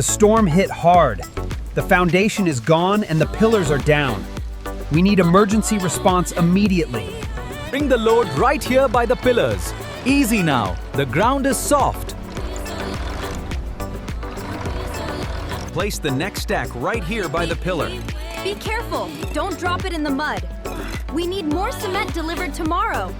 The storm hit hard. The foundation is gone and the pillars are down. We need emergency response immediately. Bring the load right here by the pillars. Easy now, the ground is soft. Place the next stack right here by the pillar. Be careful, don't drop it in the mud. We need more cement delivered tomorrow.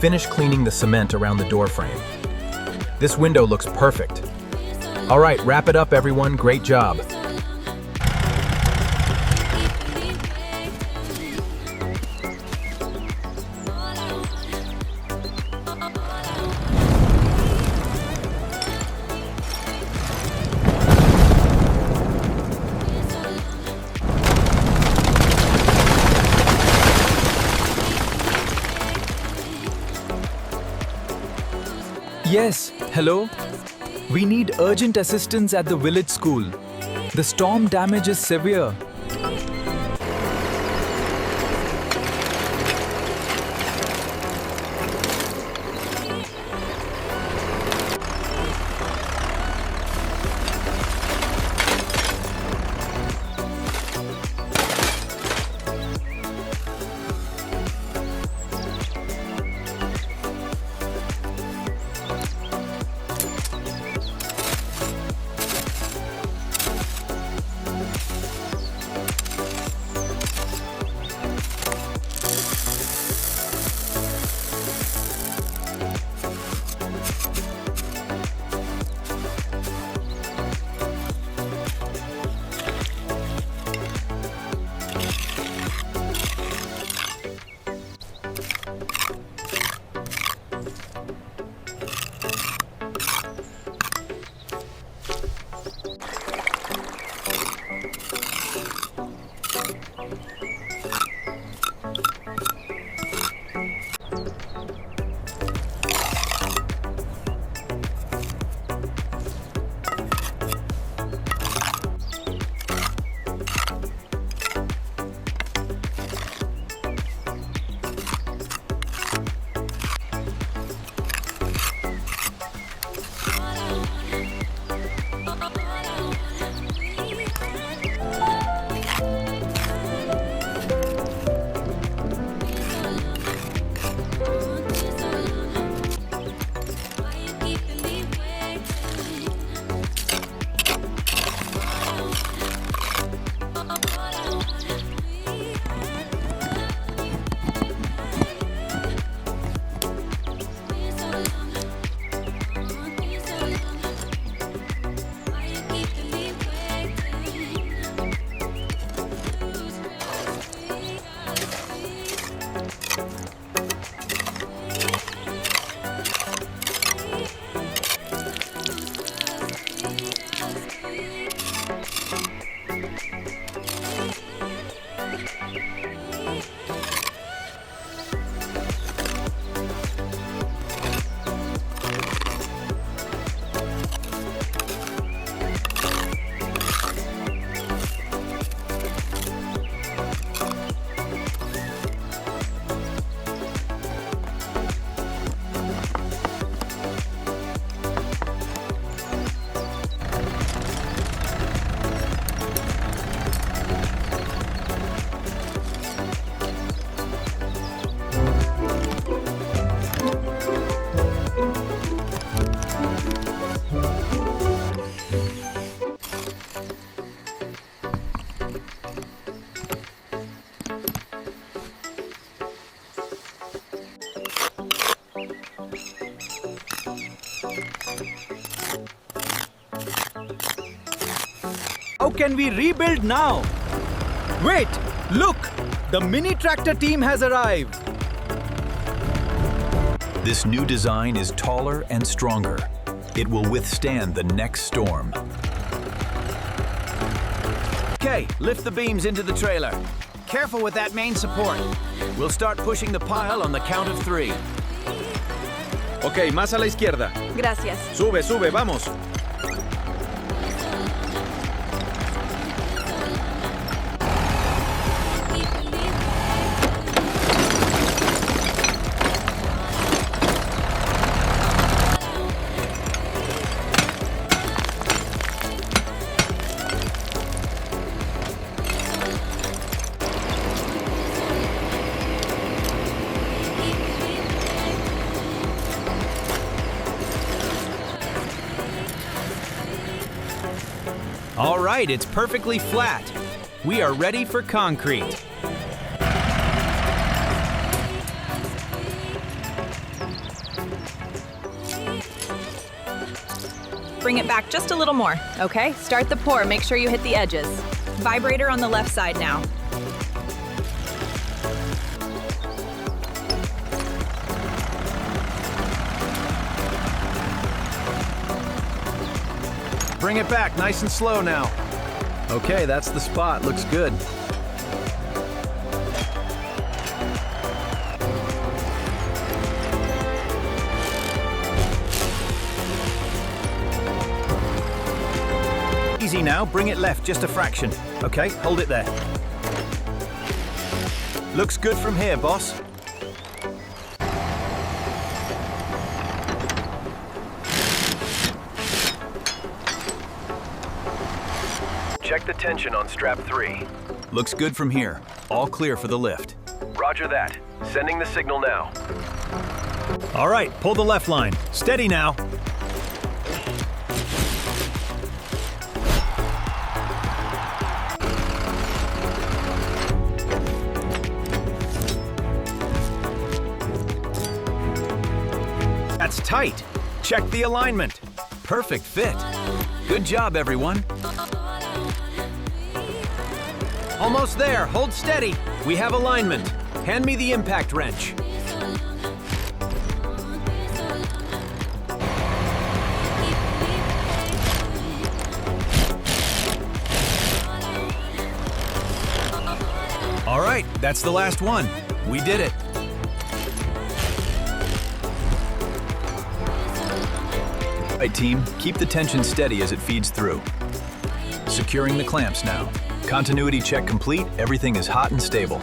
Finish cleaning the cement around the door frame. This window looks perfect. All right, wrap it up, everyone. Great job. Yes, hello? We need urgent assistance at the village school. The storm damage is severe. How can we rebuild now? Wait, look! The mini tractor team has arrived. This new design is taller and stronger. It will withstand the next storm. Okay, lift the beams into the trailer. Careful with that main support. We'll start pushing the pile on the count of 3. Ok, más a la izquierda. Gracias. Sube, sube, vamos. All right, it's perfectly flat. We are ready for concrete. Bring it back just a little more, okay? Start the pour, make sure you hit the edges. Vibrator on the left side now. Bring it back, nice and slow now. Okay, that's the spot. Looks good. Easy now, bring it left just a fraction. Okay, hold it there. Looks good from here, boss. Check the tension on strap 3. Looks good from here. All clear for the lift. Roger that. Sending the signal now. All right, pull the left line. Steady now. That's tight. Check the alignment. Perfect fit. Good job, everyone. Almost there. Hold steady. We have alignment. Hand me the impact wrench. All right, that's the last one. We did it. All right, team, keep the tension steady as it feeds through. Securing the clamps now. Continuity check complete. Everything is hot and stable.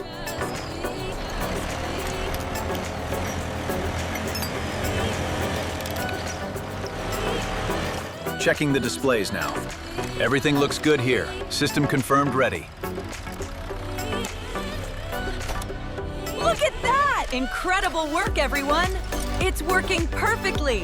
Checking the displays now. Everything looks good here. System confirmed ready. Look at that! Incredible work, everyone! It's working perfectly!